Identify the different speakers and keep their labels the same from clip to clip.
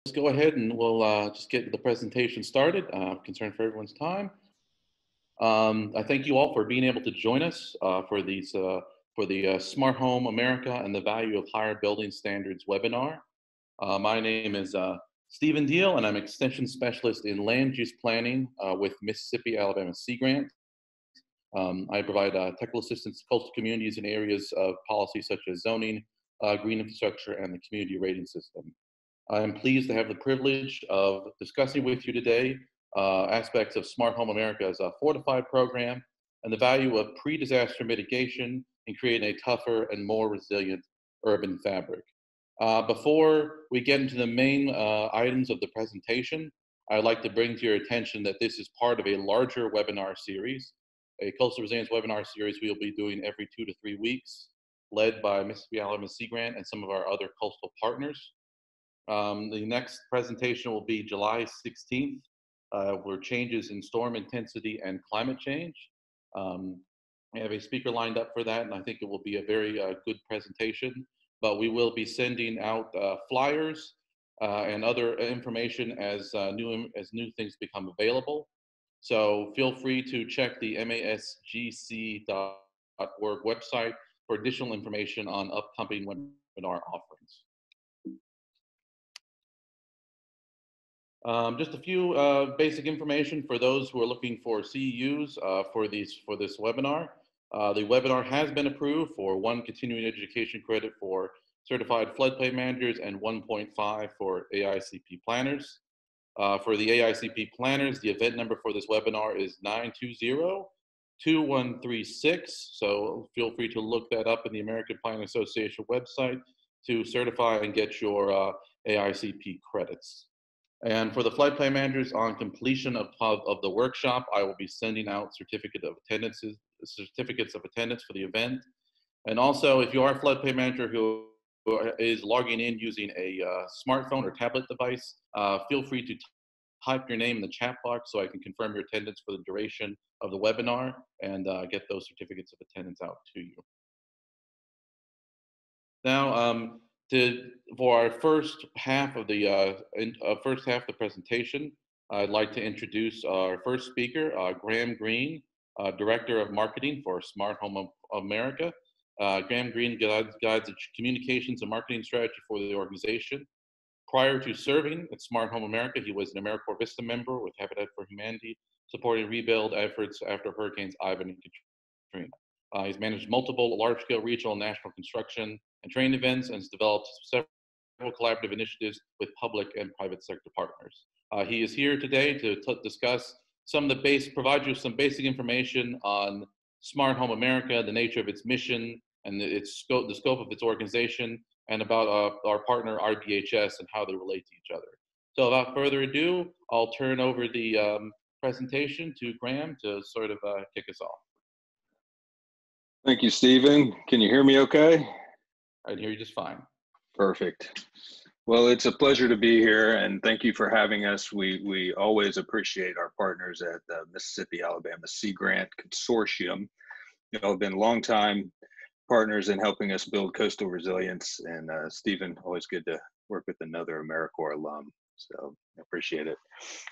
Speaker 1: let's go ahead and we'll just get the presentation started. Concerned for everyone's time. I thank you all for being able to join us for the Smart Home America and the Value of Higher Building Standards webinar. My name is Stephen Deal, and I'm Extension Specialist in Land Use Planning with Mississippi Alabama Sea Grant. I provide technical assistance to coastal communities in areas of policy such as zoning, green infrastructure, and the community rating system. I am pleased to have the privilege of discussing with you today aspects of Smart Home America as a fortified program and the value of pre-disaster mitigation in creating a tougher and more resilient urban fabric. Before we get into the main items of the presentation, I'd like to bring to your attention that this is part of a larger webinar series, a coastal resilience webinar series we'll be doing every 2 to 3 weeks, led by Mississippi Alabama Sea Grant and some of our other coastal partners. The next presentation will be July 16th, where changes in storm intensity and climate change. We have a speaker lined up for that, and I think it will be a very good presentation. But we will be sending out flyers and other information as new things become available. So feel free to check the masgc.org website for additional information on upcoming webinar offerings. Just a few basic information for those who are looking for CEUs for this webinar. The webinar has been approved for 1 continuing education credit for certified floodplain managers and 1.5 for AICP planners. For the AICP planners, the event number for this webinar is 920-2136. So feel free to look that up in the American Planning Association website to certify and get your AICP credits. And for the floodplain managers, on completion of the workshop, I will be sending out certificates of attendance for the event. And also, if you are a floodplain manager who is logging in using a smartphone or tablet device, feel free to type your name in the chat box so I can confirm your attendance for the duration of the webinar and get those certificates of attendance out to you. Now, for our first half of the presentation, I'd like to introduce our first speaker, Graham Green, Director of Marketing for Smart Home America. Graham Green guides the communications and marketing strategy for the organization. Prior to serving at Smart Home America, he was an AmeriCorps Vista member with Habitat for Humanity, supporting rebuild efforts after Hurricanes Ivan and Katrina. He's managed multiple large-scale regional and national construction and training events and has developed several collaborative initiatives with public and private sector partners. He is here today to discuss provide you some basic information on Smart Home America, the nature of its mission and the scope of its organization, and about our partner RBHS and how they relate to each other. So without further ado, I'll turn over the presentation to Graham to sort of kick us off.
Speaker 2: Thank you, Stephen. Can you hear me okay?
Speaker 1: I can hear you just fine.
Speaker 2: Perfect. Well, it's a pleasure to be here, and thank you for having us. We always appreciate our partners at the Mississippi Alabama Sea Grant Consortium. You know, have been longtime partners in helping us build coastal resilience, and Stephen, always good to work with another AmeriCorps alum, so I appreciate it.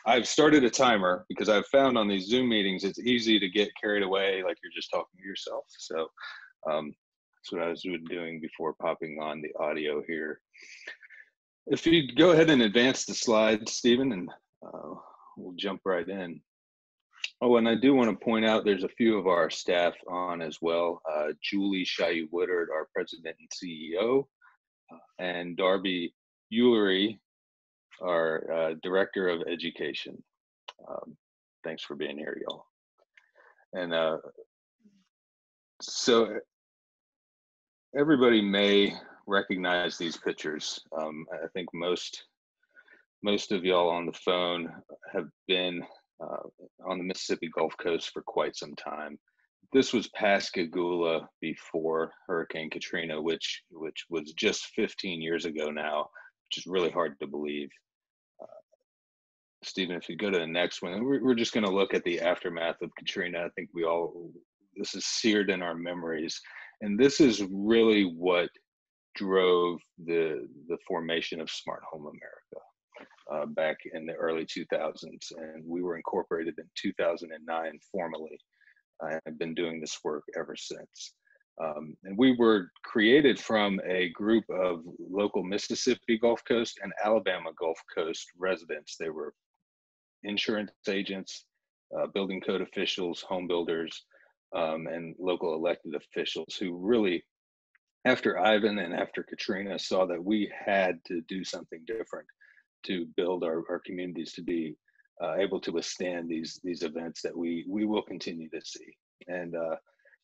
Speaker 2: I've started a timer because I've found on these Zoom meetings it's easy to get carried away like you're just talking to yourself, so that's what I was doing before popping on the audio here. If you go ahead and advance the slide, Stephen, and we'll jump right in. Oh, and I do want to point out there's a few of our staff on as well. Julie Shayi-Woodard, our president and CEO, and Darby Eulery, our director of education. Thanks for being here, y'all. And so everybody may recognize these pictures. I think most of y'all on the phone have been on the Mississippi Gulf Coast for quite some time. This was Pascagoula before Hurricane Katrina, which was just 15 years ago now, which is really hard to believe. Stephen, if you go to the next one, we're just going to look at the aftermath of Katrina. I think this is seared in our memories, and this is really what drove the formation of Smart Home America. back in the early 2000s, and we were incorporated in 2009 formally. I've been doing this work ever since. And we were created from a group of local Mississippi Gulf Coast and Alabama Gulf Coast residents. They were insurance agents, building code officials, home builders, and local elected officials who really, after Ivan and after Katrina, saw that we had to do something different to build our communities to be able to withstand these events that we will continue to see. And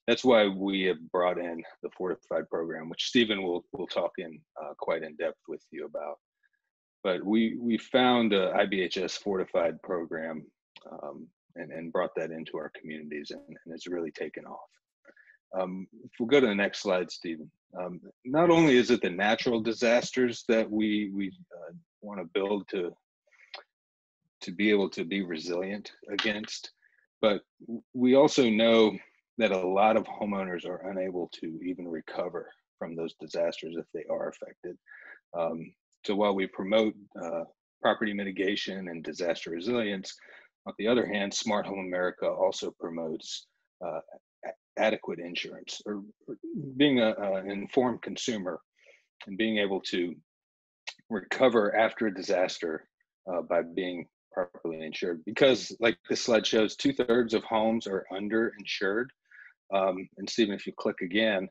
Speaker 2: that's why we have brought in the Fortified program, which Stephen will talk in quite in depth with you about. But we found the IBHS Fortified program and brought that into our communities, and it's really taken off. If we'll go to the next slide, Stephen. Not only is it the natural disasters that we want to build to be able to be resilient against, but we also know that a lot of homeowners are unable to even recover from those disasters if they are affected. So while we promote property mitigation and disaster resilience, on the other hand, Smart Home America also promotes adequate insurance, or being an informed consumer and being able to recover after a disaster by being properly insured. Because like this slide shows, 2/3 of homes are underinsured. And Stephen, if you click again,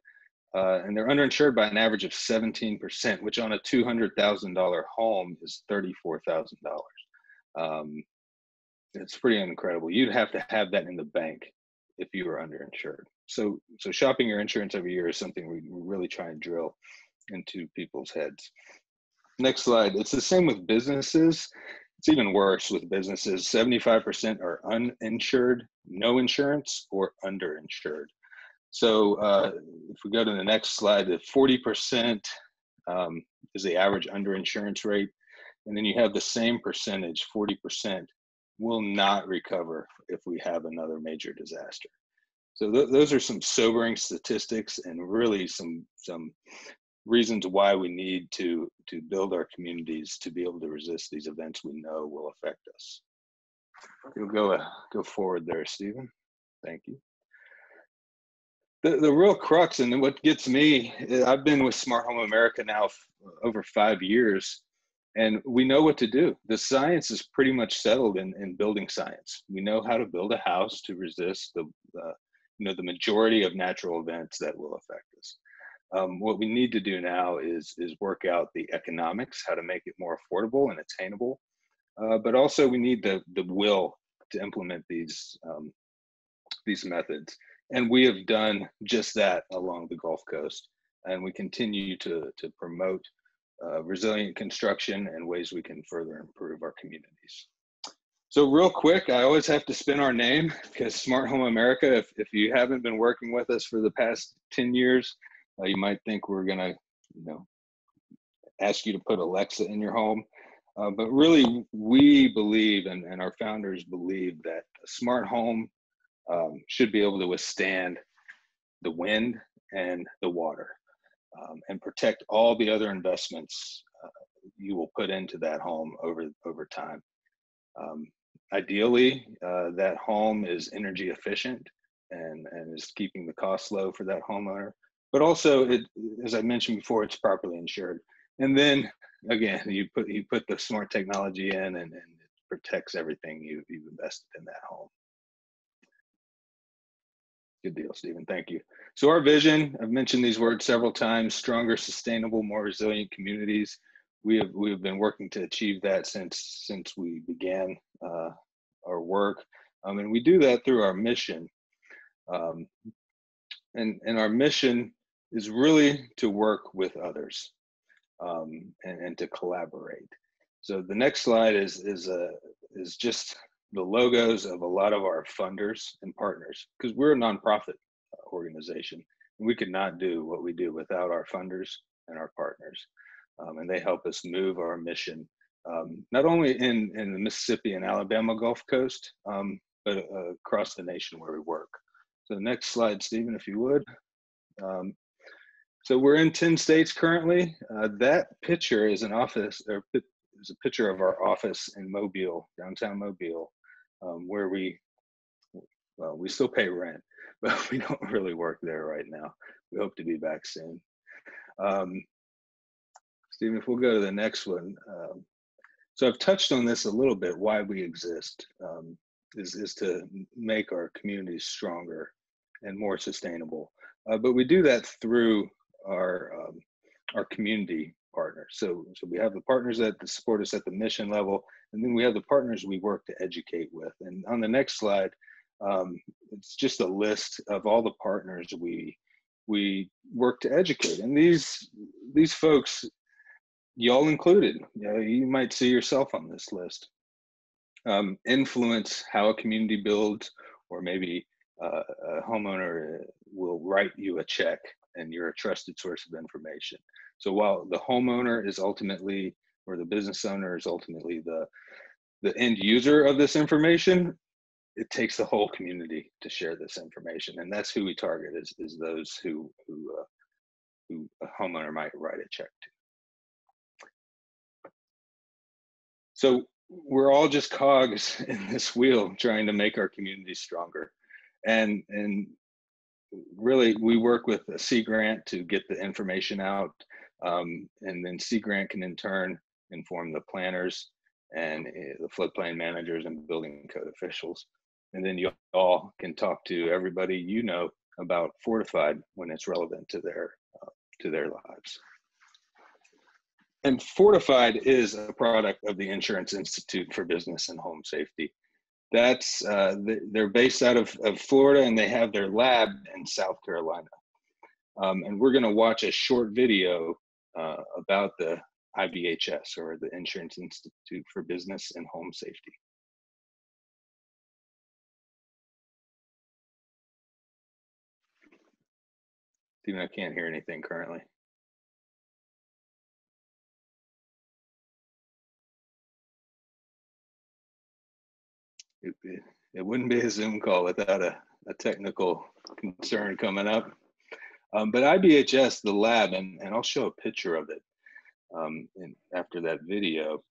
Speaker 2: and they're underinsured by an average of 17%, which on a $200,000 home is $34,000. It's pretty incredible. You'd have to have that in the bank if you were underinsured. So shopping your insurance every year is something we really try and drill into people's heads. Next slide. It's the same with businesses. It's even worse with businesses. 75% are uninsured, no insurance, or underinsured. So if we go to the next slide, the 40% is the average underinsurance rate. And then you have the same percentage, 40%, will not recover if we have another major disaster. So those are some sobering statistics, and really some reasons why we need to build our communities to be able to resist these events we know will affect us. You'll go forward there, Stephen. Thank you. The real crux, and what gets me, I've been with Smart Home America now over 5 years, and we know what to do. The science is pretty much settled in building science. We know how to build a house to resist the majority of natural events that will affect us. What we need to do now is work out the economics, how to make it more affordable and attainable, but also we need the will to implement these methods. And we have done just that along the Gulf Coast, and we continue to promote resilient construction and ways we can further improve our communities. So real quick, I always have to spin our name, because Smart Home America, if you haven't been working with us for the past 10 years, you might think we're gonna, ask you to put Alexa in your home. But really, we believe, and our founders believe, that a smart home should be able to withstand the wind and the water, and protect all the other investments you will put into that home over time. Ideally, that home is energy efficient and is keeping the costs low for that homeowner. But also, as I mentioned before, it's properly insured. And then again, you put the smart technology in, and it protects everything you've invested in that home. Good deal, Stephen. Thank you. So our vision, I've mentioned these words several times: stronger, sustainable, more resilient communities. We have been working to achieve that since we began our work, and we do that through our mission. And our mission is really to work with others, and to collaborate. So the next slide is just the logos of a lot of our funders and partners, because we're a nonprofit organization, and we could not do what we do without our funders and our partners. And they help us move our mission, not only in the Mississippi and Alabama Gulf Coast, but across the nation where we work. So the next slide, Stephen, if you would. So we're in 10 states currently. That picture is an office, or is a picture of our office in Mobile, downtown Mobile, where we still pay rent, but we don't really work there right now. We hope to be back soon. Stephen, if we'll go to the next one. So I've touched on this a little bit, why we exist, is to make our communities stronger and more sustainable. But we do that through our community partners. So we have the partners that support us at the mission level, and then we have the partners we work to educate with. And on the next slide, it's just a list of all the partners we work to educate. And these folks, y'all included, you might see yourself on this list. Influence how a community builds, or maybe a homeowner will write you a check and you're a trusted source of information. So while the homeowner is ultimately, or the business owner is ultimately the end user of this information, it takes the whole community to share this information. And that's who we target, is those who a homeowner might write a check to. So we're all just cogs in this wheel trying to make our communities stronger. And really, we work with a Sea Grant to get the information out. And then Sea Grant can in turn inform the planners and the floodplain managers and building code officials. And then you all can talk to everybody you know about Fortified when it's relevant to their lives. And Fortified is a product of the Insurance Institute for Business and Home Safety. That's they're based out of Florida, and they have their lab in South Carolina. And we're going to watch a short video about the IBHS, or the Insurance Institute for Business and Home Safety. Steven, I can't hear anything currently. It wouldn't be a Zoom call without a technical concern coming up. But IBHS, the lab, and I'll show a picture of it after that video.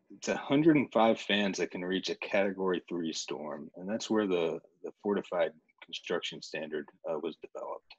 Speaker 2: It's 105 fans that can reach a Category 3 storm, and that's where the Fortified construction standard was developed.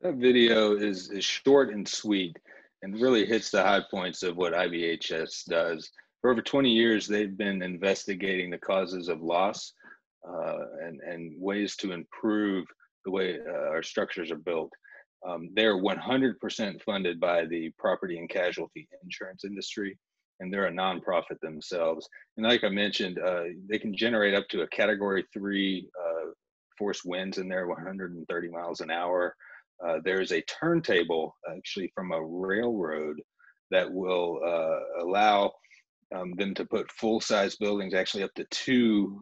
Speaker 2: That video is short and sweet and really hits the high points of what IBHS does. For over 20 years, they've been investigating the causes of loss and ways to improve the way our structures are built. They're 100% funded by the property and casualty insurance industry, and they're a nonprofit themselves. And like I mentioned, they can generate up to a Category 3 force winds in there, 130 miles an hour. There's a turntable actually from a railroad that will allow them to put full-size buildings, actually up to 2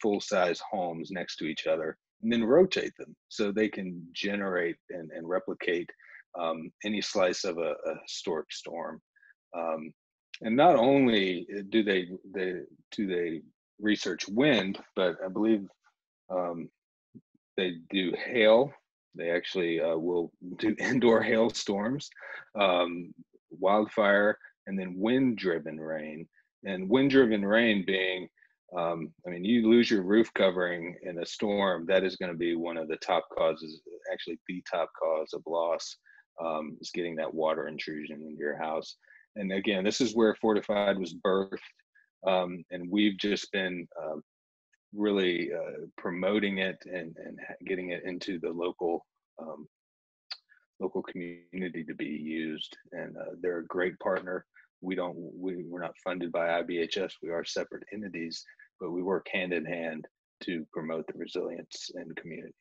Speaker 2: full-size homes next to each other, and then rotate them so they can generate and replicate any slice of a historic storm. And not only do they research wind, but I believe they do hail. They actually will do indoor hailstorms, wildfire, and then wind-driven rain. And wind-driven rain being I mean, you lose your roof covering in a storm, that is going to be one of the top causes, actually the top cause of loss, is getting that water intrusion into your house. And again, this is where Fortified was birthed. And we've just been really promoting it and getting it into the um, local community to be used. And they're a great partner. We're not funded by IBHS. We are separate entities, but we work hand in hand to promote the resilience in communities.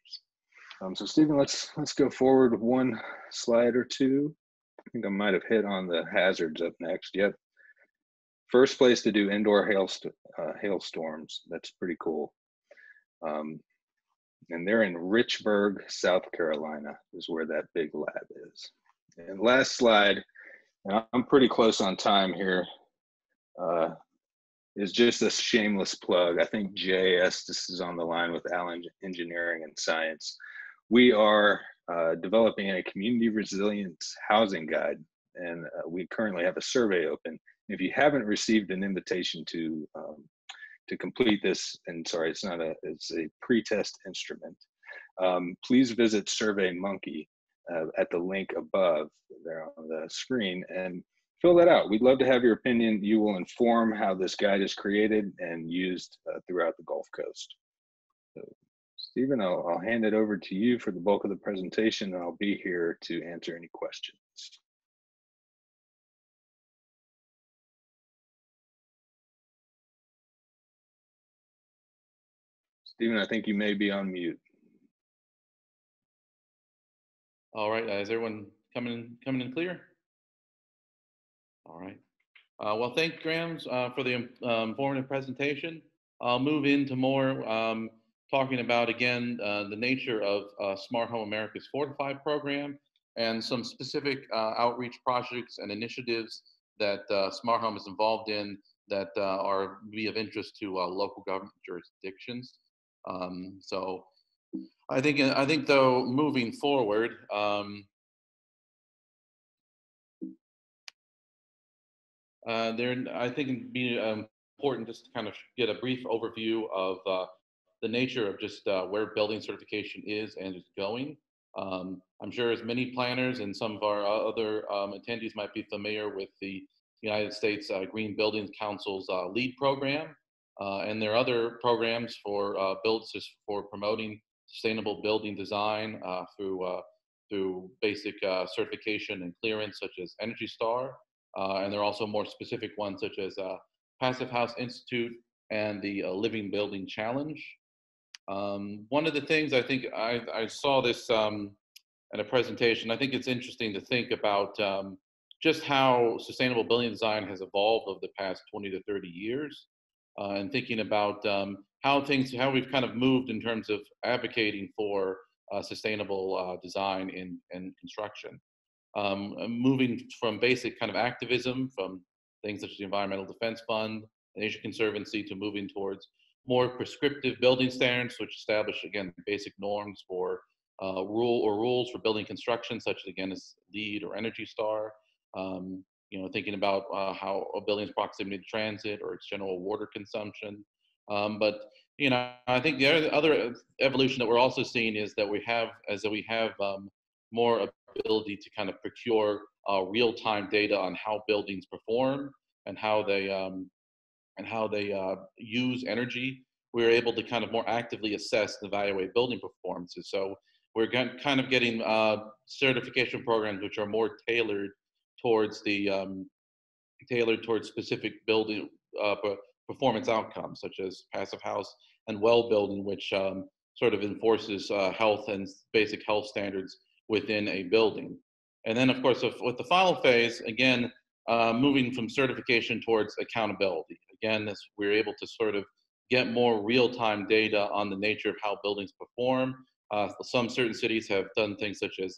Speaker 2: So Stephen, let's go forward one slide or two. I think I might have hit on the hazards up next. Yep. First place to do indoor hailstorms. That's pretty cool. And they're in Richburg, South Carolina, is where that big lab is. And last slide, and I'm pretty close on time here, is just a shameless plug. I think Jay Estes is on the line with Allen Engineering and Science. We are developing a community resilience housing guide, and we currently have a survey open. If you haven't received an invitation to complete this, and sorry, it's a pre-test instrument, please visit SurveyMonkey at the link above there on the screen and fill that out. We'd love to have your opinion. You will inform how this guide is created and used throughout the Gulf Coast. So, Stephen, I'll hand it over to you for the bulk of the presentation, and I'll be here to answer any questions. Stephen, I think you may be on mute.
Speaker 1: All right, is everyone coming in clear? All right. Well, thank Grams for the informative presentation. I'll move into more talking about, again, the nature of Smart Home America's Fortified program and some specific outreach projects and initiatives that Smart Home is involved in that are be of interest to local government jurisdictions. So I think though, moving forward, I think it'd be important just to kind of get a brief overview of the nature of just where building certification is and is going. I'm sure as many planners and some of our other attendees might be familiar with the United States Green Building Council's LEED program, and there are other programs for for promoting sustainable building design through basic certification and clearance, such as Energy Star. And there are also more specific ones, such as Passive House Institute and the Living Building Challenge. One of the things I think I saw this in a presentation, I think it's interesting to think about just how sustainable building design has evolved over the past 20 to 30 years, and thinking about how we've kind of moved in terms of advocating for sustainable design in construction. Moving from basic kind of activism, from things such as the Environmental Defense Fund, the Nature Conservancy, to moving towards more prescriptive building standards, which establish, again, basic norms for rules for building construction, such as, again, as LEED or Energy Star. Thinking about how a building's proximity to transit or its general water consumption. But I think the other evolution that we're also seeing is that we have more ability to kind of procure real-time data on how buildings perform and how they use energy. We're able to kind of more actively assess and evaluate building performances. So we're kind of getting certification programs which are more tailored towards specific building performance outcomes, such as passive house and well building, which sort of enforces health and basic health standards within a building. And then, of course, with the final phase, again, moving from certification towards accountability. Again, we're able to sort of get more real-time data on the nature of how buildings perform. Some certain cities have done things such as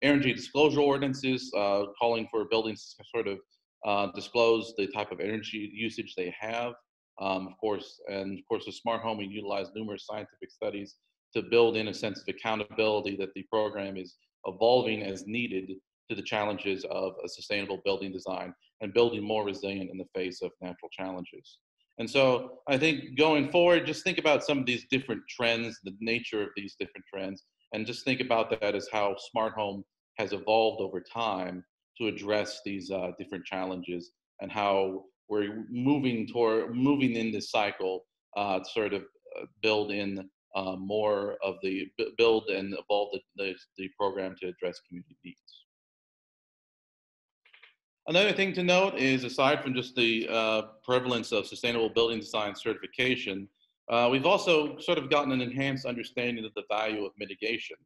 Speaker 1: energy disclosure ordinances, calling for buildings to sort of disclose the type of energy usage they have. Of course, with Smart Home, we utilize numerous scientific studies to build in a sense of accountability that the program is evolving as needed to the challenges of a sustainable building design and building more resilient in the face of natural challenges. And so I think going forward, just think about some of these different trends, the nature of these different trends, and just think about that as how smart home has evolved over time to address these different challenges, and how we're moving in this cycle to sort of build in more of the build and evolve the program to address community needs. Another thing to note is, aside from just the prevalence of sustainable building design certification, we've also sort of gotten an enhanced understanding of the value of mitigation.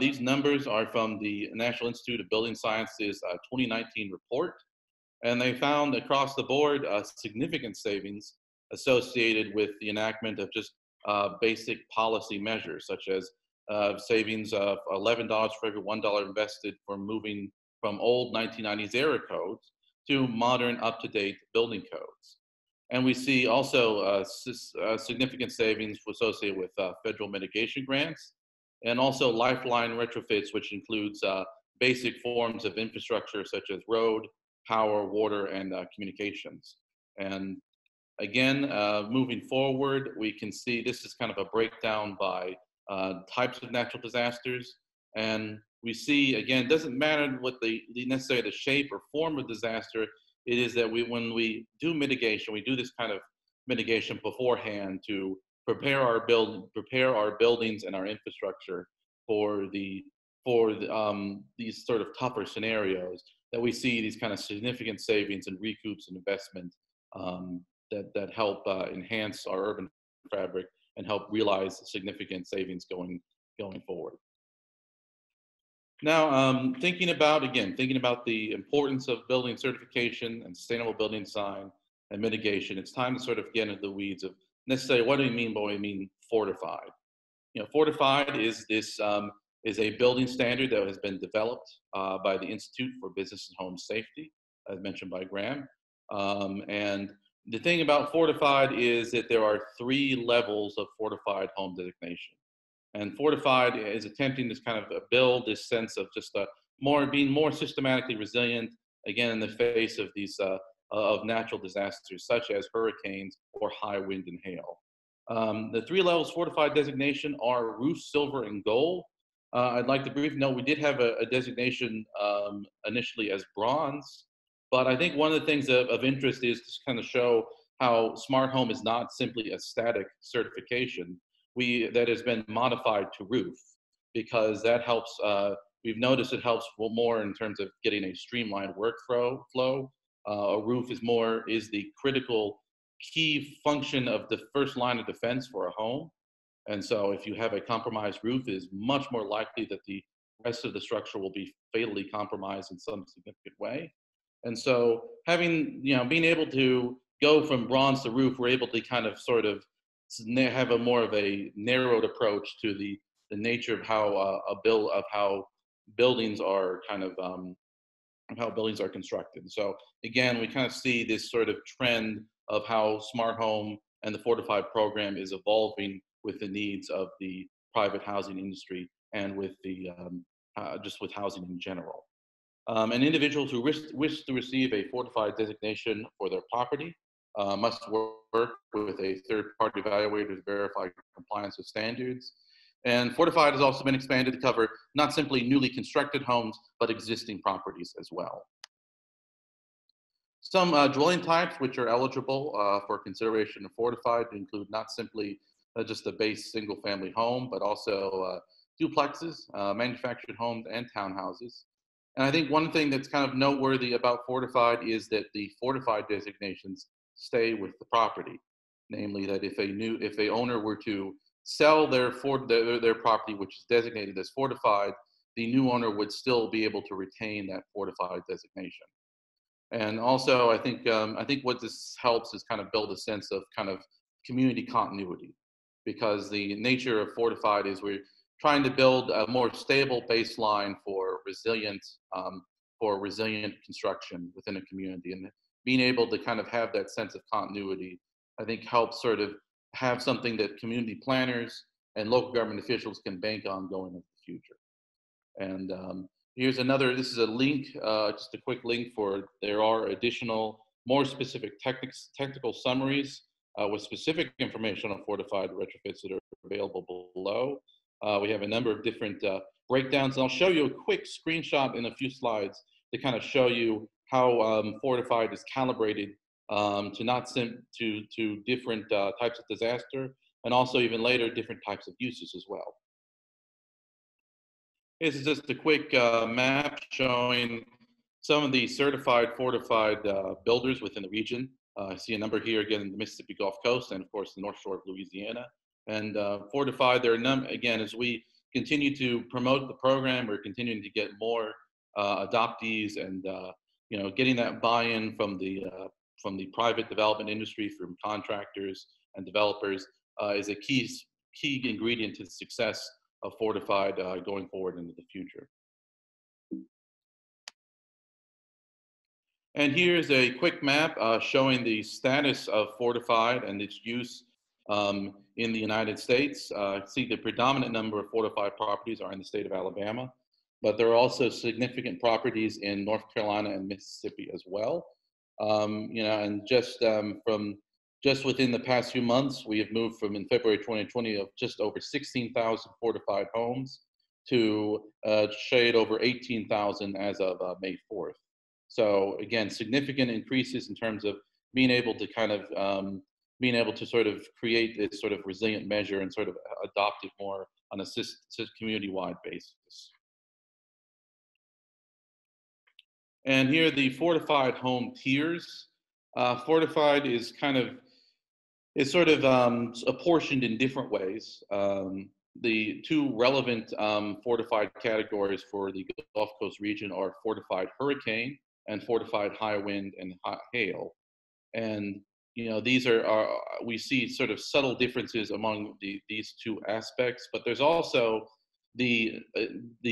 Speaker 1: These numbers are from the National Institute of Building Sciences 2019 report, and they found across the board significant savings associated with the enactment of just basic policy measures, such as savings of $11 for every $1 invested for moving from old 1990s era codes to modern, up-to-date building codes. And we see also significant savings associated with federal mitigation grants, and also lifeline retrofits, which includes basic forms of infrastructure such as road, power, water, and communications. And again, moving forward, we can see this is kind of a breakdown by types of natural disasters. And we see, again, it doesn't matter what necessarily the shape or form of disaster. It is that when we do mitigation, we do this kind of mitigation beforehand to prepare our buildings and our infrastructure for these sort of tougher scenarios, that we see these kind of significant savings and recoups and investment that help enhance our urban fabric and help realize significant savings going forward. Now, thinking about the importance of building certification and sustainable building design and mitigation, it's time to sort of get into the weeds of necessarily what do we mean by what we mean fortified. Fortified is a building standard that has been developed by the Institute for Business and Home Safety, as mentioned by Graham. And the thing about fortified is that there are 3 levels of fortified home designation. And fortified is attempting to kind of build this sense of just being more systematically resilient, again, in the face of these of natural disasters such as hurricanes or high wind and hail. The 3 levels fortified designation are roof, silver, and gold. I'd like to briefly note we did have a designation initially as bronze, but I think one of the things of interest is to kind of show how smart home is not simply a static certification that has been modified to roof, because that helps. We've noticed it helps more in terms of getting a streamlined workflow. A roof is the critical key function of the first line of defense for a home. And so if you have a compromised roof, it is much more likely that the rest of the structure will be fatally compromised in some significant way. And so being able to go from bronze to roof, we're able to kind of sort of have a more of a narrowed approach to the nature of how buildings are kind of how buildings are constructed. So again, we kind of see this sort of trend of how smart home and the fortified program is evolving with the needs of the private housing industry and with the just with housing in general. And individuals who wish to receive a fortified designation for their property must work with a third-party evaluator to verify compliance with standards. And fortified has also been expanded to cover not simply newly constructed homes, but existing properties as well. Some dwelling types which are eligible for consideration of fortified include not simply just a base single-family home, but also duplexes, manufactured homes, and townhouses. And I think one thing that's kind of noteworthy about fortified is that the fortified designations stay with the property. Namely, that if a owner were to sell their property, which is designated as fortified, the new owner would still be able to retain that fortified designation. And also, I think what this helps is kind of build a sense of kind of community continuity, because the nature of fortified is we're trying to build a more stable baseline for resilient construction within a community, and being able to kind of have that sense of continuity, I think, helps sort of have something that community planners and local government officials can bank on going into the future. And this is a link, just a quick link there are additional, more specific technical summaries with specific information on fortified retrofits that are available below. We have a number of different breakdowns, and I'll show you a quick screenshot in a few slides to kind of show you how fortified is calibrated to not to different types of disaster, and also even later different types of uses as well. This is just a quick map showing some of the certified fortified builders within the region. I see a number here again in the Mississippi Gulf Coast and of course the North Shore of Louisiana. And fortified, there are again, as we continue to promote the program, we're continuing to get more adoptees and you know, getting that buy-in from the private development industry, from contractors and developers is a key ingredient to the success of fortified going forward into the future. And here's a quick map showing the status of fortified and its use in the United States. See, the predominant number of fortified properties are in the state of Alabama, but there are also significant properties in North Carolina and Mississippi as well. You know, and just within the past few months, we have moved from, in February 2020, of just over 16,000 fortified homes to shade over 18,000 as of May 4th. So again, significant increases in terms of being able to kind of being able to sort of create this sort of resilient measure and sort of adopt it more on a community-wide basis. And here are the fortified home tiers. Fortified is kind of, it's sort of apportioned in different ways. The two relevant fortified categories for the Gulf Coast region are fortified hurricane and fortified high wind and hail. And you know, these are we see sort of subtle differences among these two aspects, but there's also the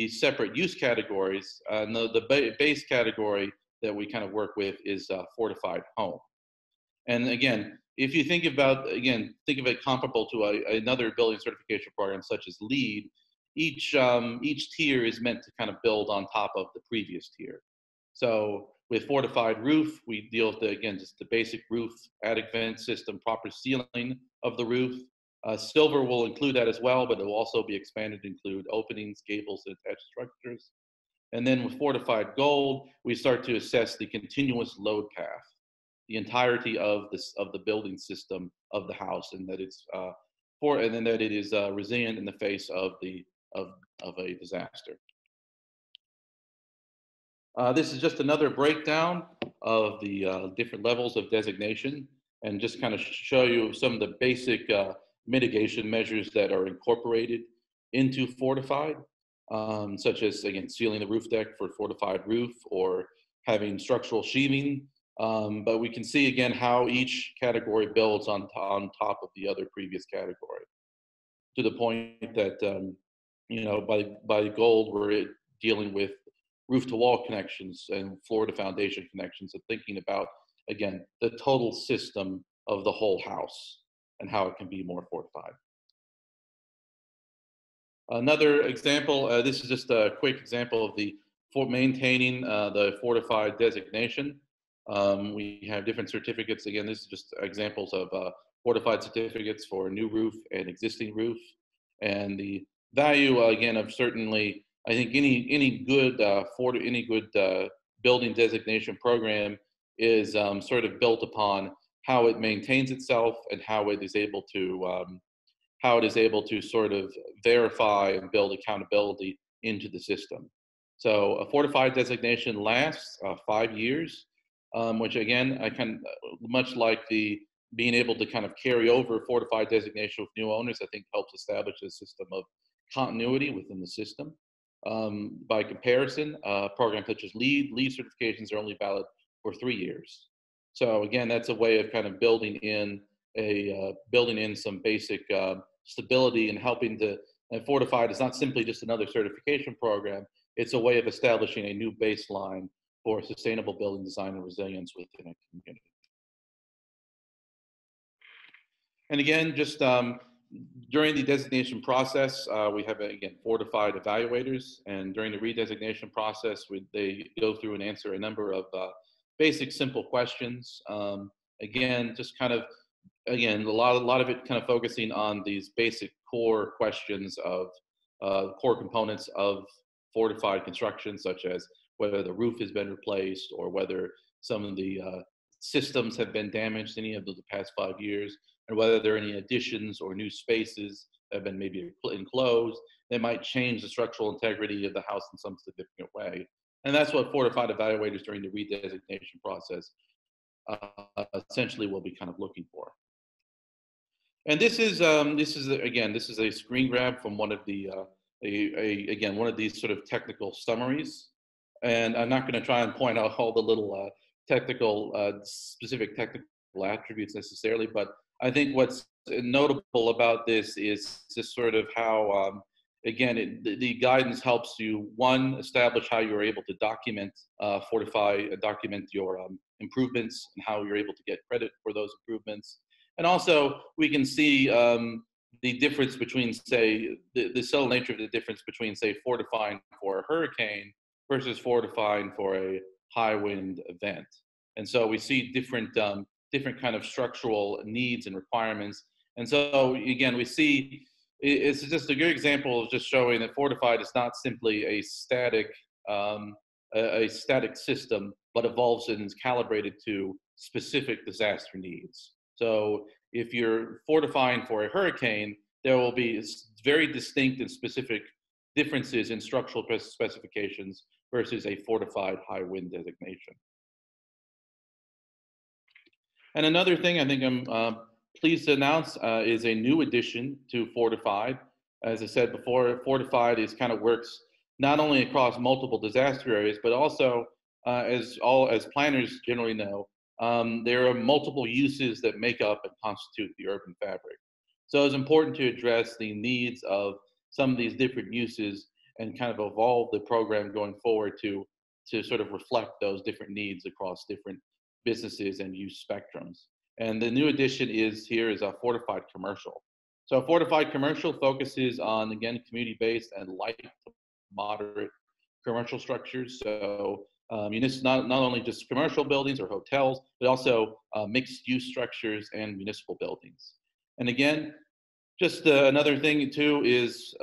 Speaker 1: separate use categories. The base category that we kind of work with is fortified home. And again, if you think about, think of it comparable to another building certification program such as LEED, each tier is meant to kind of build on top of the previous tier. So with fortified roof, we deal with, again, just the basic roof, attic vent system, proper sealing of the roof. Silver will include that as well, but it will also be expanded to include openings, gables, and attached structures. And then with fortified gold, we start to assess the continuous load path, the entirety of the building system of the house, and that it's and then that it is resilient in the face of a disaster. This is just another breakdown of the different levels of designation, and just kind of show you some of the basic mitigation measures that are incorporated into fortified, such as, again, sealing the roof deck for fortified roof or having structural sheathing. But we can see again how each category builds on top of the other previous category, to the point that you know, by gold we're dealing with roof to wall connections and floor to foundation connections, and thinking about, again, the total system of the whole house and how it can be more fortified. Another example, this is just a quick example of maintaining the fortified designation. We have different certificates. Again, this is just examples of fortified certificates for new roof and existing roof. And the value, again, of certainly, I think any good building designation program is sort of built upon how it maintains itself and how it is able to sort of verify and build accountability into the system. So a fortified designation lasts 5 years, which again, much like being able to kind of carry over fortified designation with new owners, I think helps establish a system of continuity within the system. By comparison, programs such as LEED certifications are only valid for 3 years. So again, that's a way of kind of building in some basic stability and helping to. And fortified is not simply just another certification program; it's a way of establishing a new baseline for sustainable building design and resilience within a community. And again, just during the designation process, we have, again, fortified evaluators, and during the redesignation process, they go through and answer a number of basic, simple questions. Again, just kind of again, a lot of it kind of focusing on these basic core questions of core components of fortified construction, such as whether the roof has been replaced or whether some of the systems have been damaged any of the past 5 years, and whether there are any additions or new spaces that have been maybe enclosed that might change the structural integrity of the house in some significant way. And that's what fortified evaluators during the redesignation process essentially will be kind of looking for. And this is a screen grab from one of the again, one of these sort of technical summaries. And I'm not going to try and point out all the little specific technical attributes necessarily, but I think what's notable about this is just sort of how, again, the guidance helps you, one, establish how you're able to document, document your improvements and how you're able to get credit for those improvements. And also, we can see the difference between, say, the subtle nature of the difference between, say, fortifying for a hurricane versus fortifying for a high wind event. And so we see different kind of structural needs and requirements. And so, again, we see it's just a good example of just showing that fortified is not simply a static system, but evolves and is calibrated to specific disaster needs. So if you're fortifying for a hurricane, there will be very distinct and specific differences in structural specifications versus a fortified high wind designation. And another thing I think I'm pleased to announce is a new addition to fortified. As I said before, fortified works not only across multiple disaster areas, but also as planners generally know, there are multiple uses that make up and constitute the urban fabric. So it's important to address the needs of some of these different uses and kind of evolve the program going forward to sort of reflect those different needs across different businesses and use spectrums. And the new addition is a fortified commercial. So fortified commercial focuses on, again, community-based and light to moderate commercial structures. So not only just commercial buildings or hotels, but also mixed-use structures and municipal buildings. And again, just another thing too is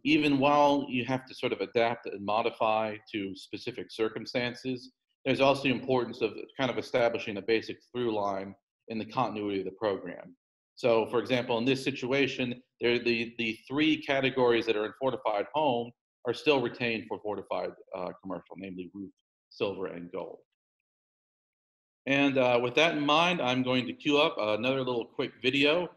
Speaker 1: even while you have to sort of adapt and modify to specific circumstances, there's also the importance of kind of establishing a basic through line in the continuity of the program. So for example, in this situation, the three categories that are in fortified home are still retained for fortified commercial, namely roof, silver, and gold. And with that in mind, I'm going to queue up another little quick video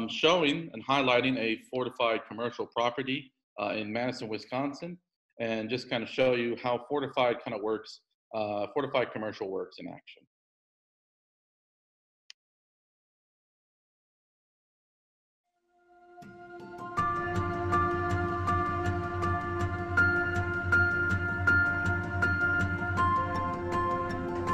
Speaker 1: showing and highlighting a fortified commercial property in Madison, Wisconsin, and just kind of show you how fortified kind of works, fortified commercial works in action.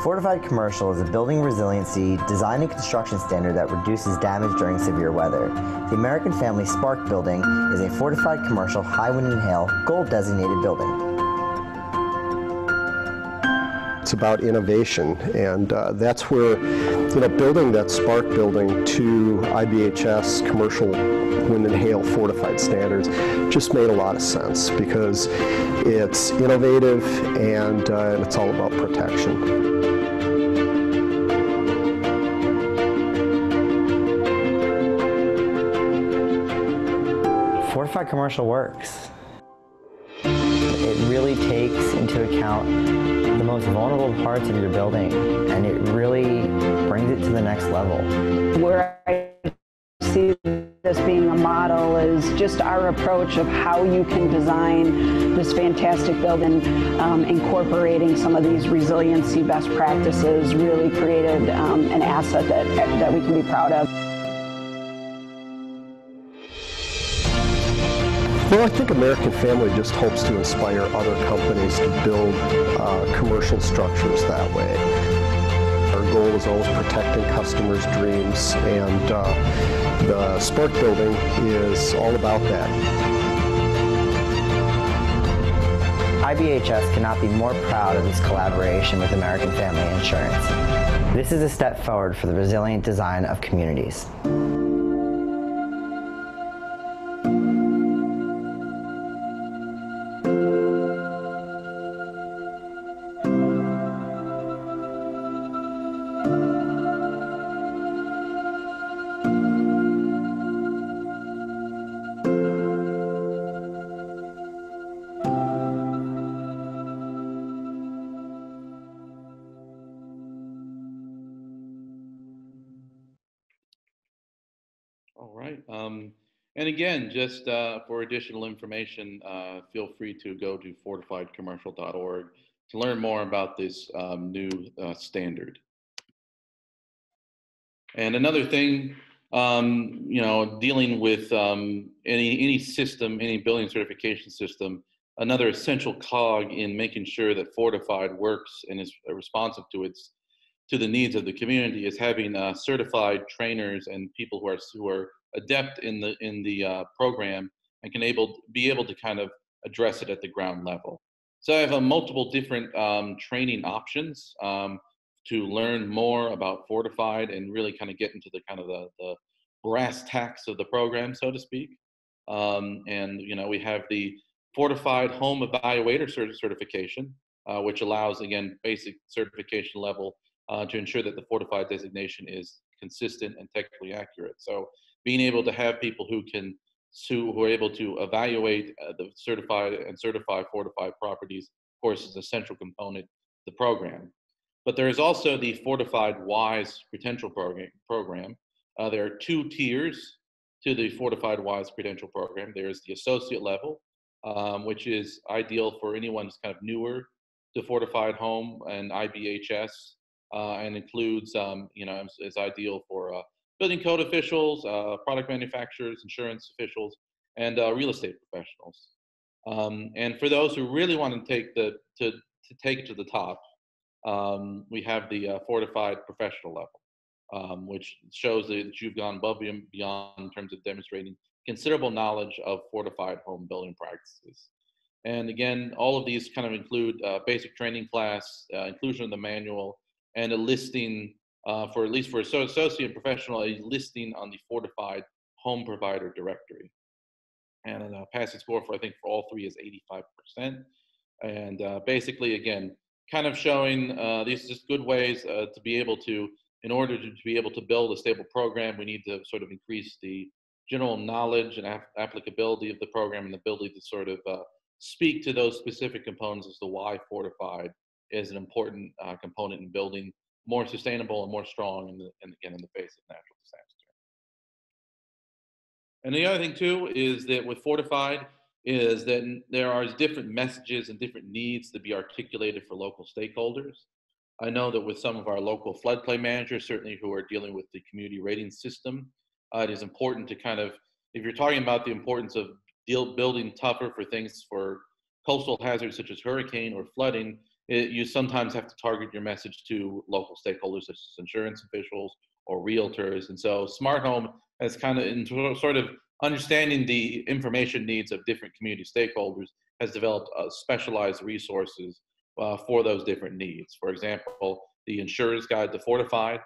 Speaker 3: Fortified commercial is a building resiliency design and construction standard that reduces damage during severe weather. The American Family Spark building is a fortified commercial high wind and hail gold designated building.
Speaker 4: It's about innovation, and that's where, building that Spark building to IBHS commercial wind and hail fortified standards just made a lot of sense because it's innovative and it's all about protection.
Speaker 3: Fortified commercial works. It really takes into account the most vulnerable parts of your building, and it really brings it to the next level.
Speaker 5: Where I see this being a model is just our approach of how you can design this fantastic building, incorporating some of these resiliency best practices really created an asset that we can be proud of.
Speaker 4: Well, I think American Family just hopes to inspire other companies to build commercial structures that way. Our goal is always protecting customers' dreams, and the Spark building is all about that.
Speaker 3: IBHS cannot be more proud of this collaboration with American Family Insurance. This is a step forward for the resilient design of communities.
Speaker 1: All right. And again, just for additional information, feel free to go to fortifiedcommercial.org to learn more about this new standard. And another thing, dealing with any system, any building certification system, another essential cog in making sure that Fortified works and is responsive to the needs of the community is having certified trainers and people who are adept in the program and can be able to kind of address it at the ground level. So I have multiple different training options to learn more about Fortified and really kind of get into the brass tacks of the program, so to speak. And we have the Fortified Home Evaluator certification, which allows, again, basic certification level to ensure that the Fortified designation is consistent and technically accurate. So being able to have people who are able to evaluate the certified and certify Fortified properties, of course, is a central component of the program. But there is also the Fortified WISE Credential program. There are two tiers to the Fortified WISE Credential program. There's the associate level, which is ideal for anyone who's kind of newer to Fortified Home and IBHS, and includes, is ideal for building code officials, product manufacturers, insurance officials, and real estate professionals. And for those who really want to take it to the top, we have the Fortified Professional level, which shows that you've gone above and beyond in terms of demonstrating considerable knowledge of Fortified home building practices. And again, all of these kind of include basic training class, inclusion of the manual, and a listing for at least for associate professional, a listing on the Fortified Home Provider Directory. And a passing score for, I think, for all three is 85%. And basically, again, kind of showing these are just good ways to be able to, in order to be able to build a stable program, we need to sort of increase the general knowledge and applicability of the program and the ability to sort of speak to those specific components as to why Fortified is an important component in building more sustainable and more strong in the face of natural disaster. And the other thing too is that with Fortified is that there are different messages and different needs to be articulated for local stakeholders. I know that with some of our local floodplain managers, certainly who are dealing with the community rating system, it is important to kind of, if you're talking about the importance of building tougher for things for coastal hazards such as hurricane or flooding, you sometimes have to target your message to local stakeholders such as insurance officials or realtors. And so Smart Home has kind of, in sort of understanding the information needs of different community stakeholders, has developed specialized resources for those different needs. For example, the Insurer's Guide to Fortified.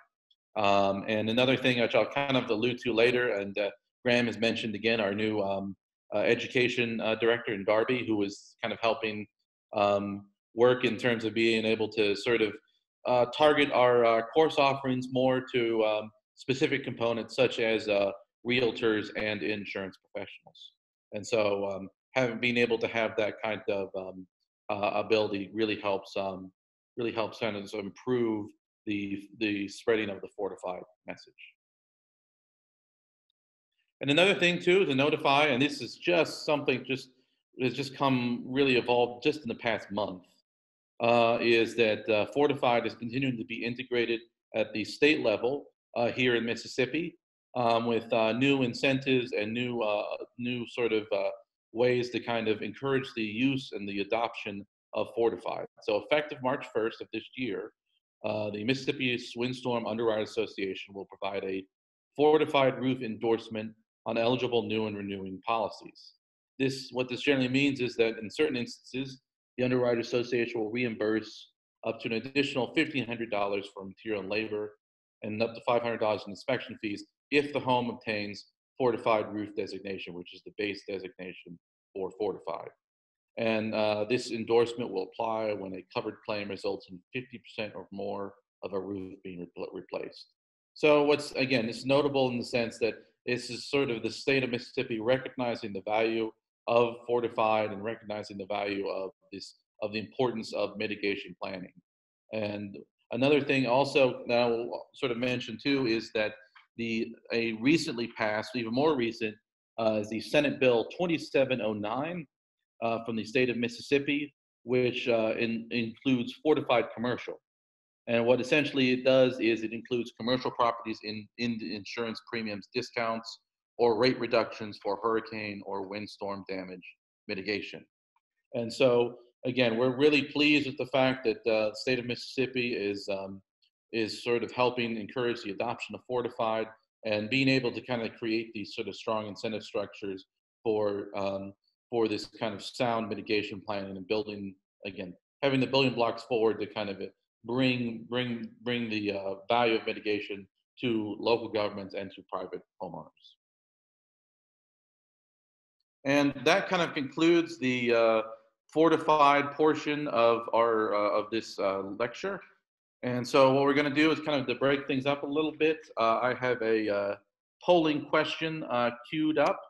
Speaker 1: And another thing which I'll kind of allude to later, and Graham has mentioned again, our new education director in Darby, who is kind of helping work in terms of being able to sort of target our course offerings more to specific components such as realtors and insurance professionals. And so been able to have that kind of ability really helps kind of improve the spreading of the Fortified message. And another thing too to notify, and this is just something has just come really evolved just in the past month, is that Fortified is continuing to be integrated at the state level here in Mississippi with new incentives and new sort of ways to kind of encourage the use and the adoption of Fortified. So effective March 1st of this year, the Mississippi Windstorm Underwriters Association will provide a Fortified roof endorsement on eligible new and renewing policies. What this generally means is that in certain instances, the Underwriter Association will reimburse up to an additional $1,500 for material and labor and up to $500 in inspection fees if the home obtains fortified roof designation, which is the base designation for fortified. And this endorsement will apply when a covered claim results in 50% or more of a roof being replaced. So what's, again, it's notable in the sense that this is sort of the state of Mississippi recognizing the value of fortified and recognizing the value of this, of the importance of mitigation planning. And another thing also that I will sort of mention too is that a recently passed, even more recent, is the Senate Bill 2709 from the state of Mississippi, which includes fortified commercial. And what essentially it does is it includes commercial properties in the insurance premiums discounts or rate reductions for hurricane or windstorm damage mitigation. And so, again, we're really pleased with the fact that the state of Mississippi is sort of helping encourage the adoption of fortified and being able to kind of create these sort of strong incentive structures for this kind of sound mitigation planning and building, again, having the building blocks forward to kind of bring the value of mitigation to local governments and to private homeowners. And that kind of concludes the fortified portion of our of this lecture. And so what we're going to do is kind of to break things up a little bit. I have a polling question queued up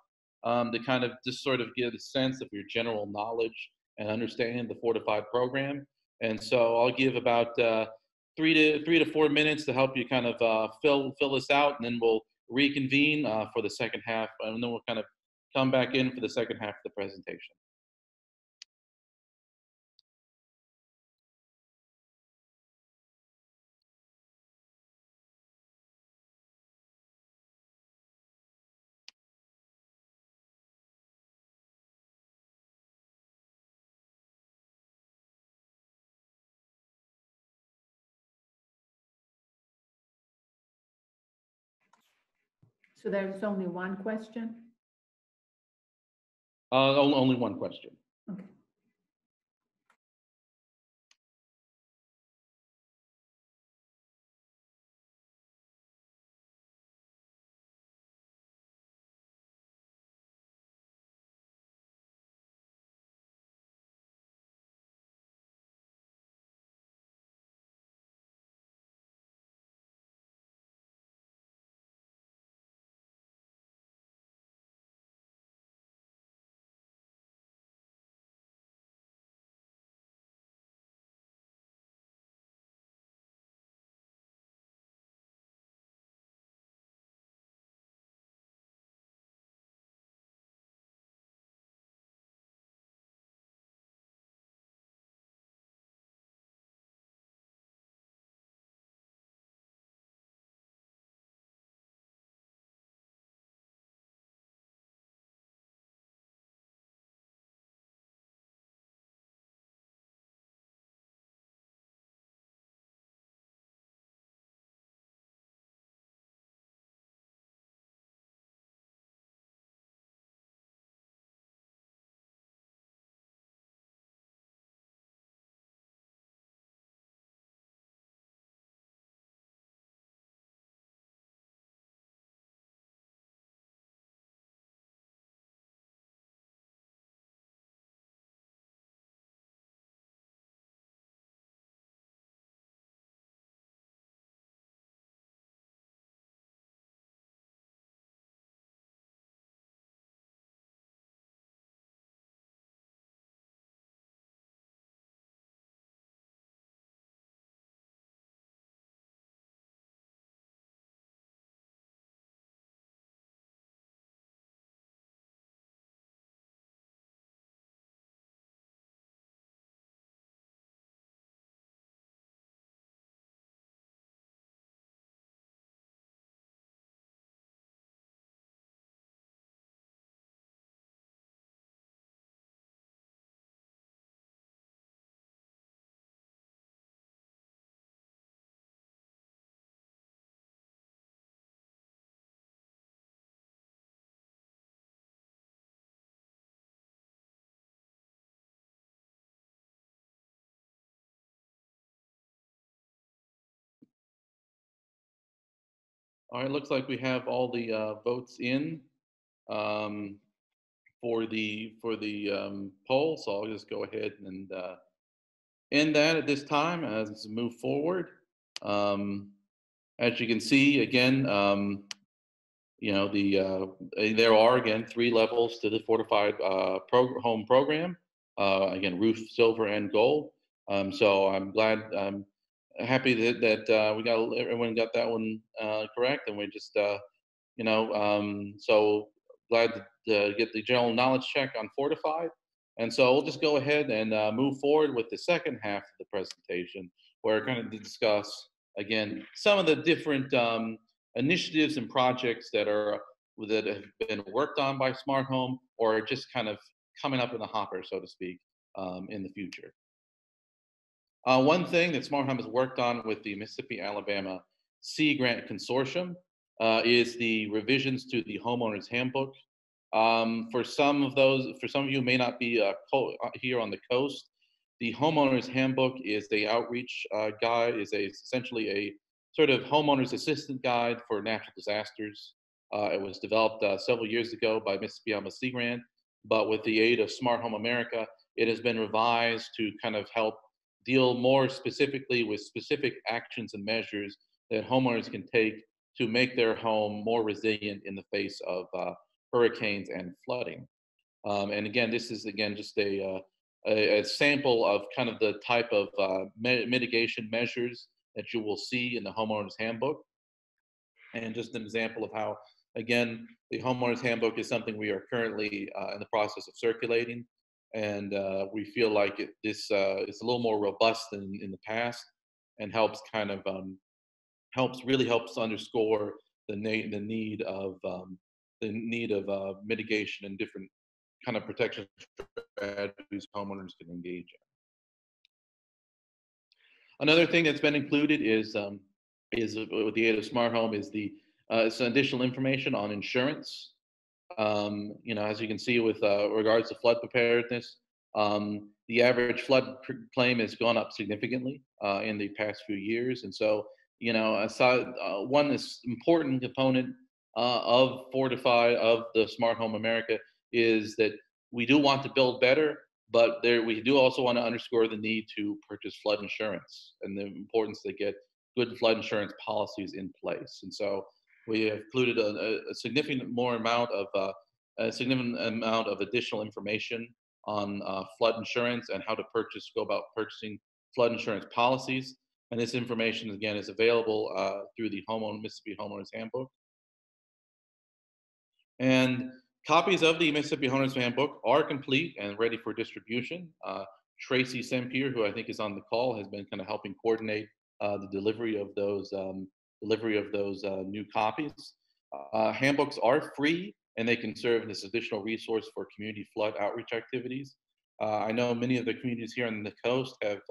Speaker 1: to kind of just sort of give a sense of your general knowledge and understanding of the fortified program. And so I'll give about 3 to 4 minutes to help you kind of fill this out, and then we'll reconvene for the second half, and then we'll kind of come back in for the second half of the presentation.
Speaker 6: So there's only one question?
Speaker 1: Only one question.
Speaker 6: Okay.
Speaker 1: All right, looks like we have all the votes in for the poll. So I'll just go ahead and end that at this time as we move forward. As you can see, again, you know, there are again 3 levels to the fortified home program. Again, roof, silver, and gold. So I'm glad, I'm happy that we got everyone got that one correct, and we just you know, so glad to get the general knowledge check on fortified. And so we'll just go ahead and move forward with the second half of the presentation, where we're going to discuss, again, some of the different initiatives and projects that have been worked on by Smart Home, or are just kind of coming up in the hopper, so to speak, in the future. One thing that Smart Home has worked on with the Mississippi-Alabama Sea Grant Consortium is the revisions to the homeowner's handbook. For some of you who may not be here on the coast, the homeowner's handbook is the outreach guide, is essentially a sort of homeowner's assistant guide for natural disasters. It was developed several years ago by Mississippi-Alabama Sea Grant, but with the aid of Smart Home America, it has been revised to kind of help deal more specifically with specific actions and measures that homeowners can take to make their home more resilient in the face of hurricanes and flooding. And again, this is again just a sample of kind of the type of mitigation measures that you will see in the homeowner's handbook. And just an example of how, again, the homeowner's handbook is something we are currently in the process of circulating. And we feel like this is a little more robust than in the past, and helps kind of really helps underscore the need of mitigation and different kind of protection strategies homeowners can engage in. Another thing that's been included is with the aid of Smart Home is some additional information on insurance. You know, as you can see with regards to flood preparedness, the average flood claim has gone up significantly in the past few years, and so you know, one important component of the Smart Home America is that we do want to build better, but we do also want to underscore the need to purchase flood insurance and the importance to get good flood insurance policies in place. And so we have included a significant amount of additional information on flood insurance and how to go about purchasing flood insurance policies. And this information, again, is available through the Mississippi Homeowners Handbook. And copies of the Mississippi Homeowners Handbook are complete and ready for distribution. Tracy Sempier, who I think is on the call, has been kind of helping coordinate the delivery of those new copies. Handbooks are free, and they can serve as an additional resource for community flood outreach activities. I know many of the communities here on the coast have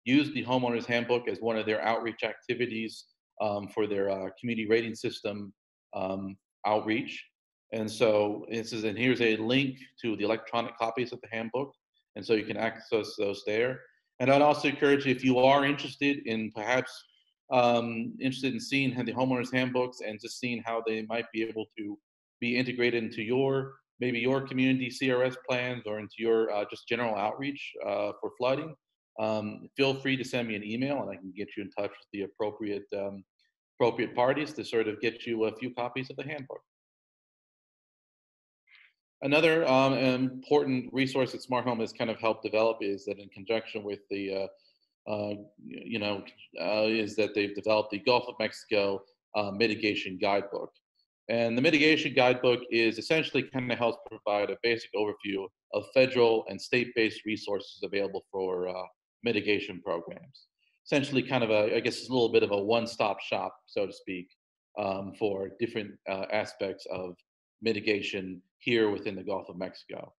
Speaker 1: used the homeowner's handbook as one of their outreach activities for their community rating system outreach. And so here's a link to the electronic copies of the handbook. And so you can access those there. And I'd also encourage you, if you are interested in perhaps interested in seeing the homeowners handbooks and just seeing how they might be able to be integrated into maybe your community CRS plans or into your just general outreach for flooding, feel free to send me an email and I can get you in touch with the appropriate parties to sort of get you a few copies of the handbook. Another important resource that Smart Home has kind of helped develop is that in conjunction with the, is that they've developed the Gulf of Mexico mitigation guidebook. And the mitigation guidebook is essentially kind of helps provide a basic overview of federal and state-based resources available for mitigation programs. Essentially kind of I guess it's a little bit of a one-stop shop, so to speak, for different aspects of mitigation here within the Gulf of Mexico.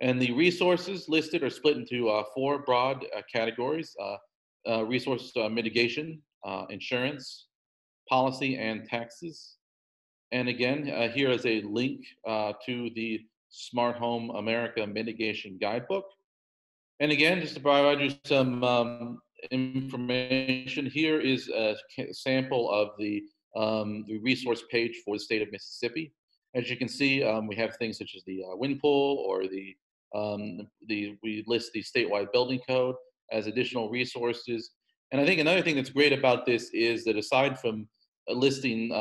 Speaker 1: And the resources listed are split into 4 broad categories: resource mitigation, insurance, policy, and taxes. And again, here is a link to the Smart Home America Mitigation Guidebook. And again, just to provide you some information, here is a sample of the the resource page for the state of Mississippi. As you can see, we have things such as the wind pool or we list the statewide building code as additional resources. And I think another thing that's great about this is that aside from listing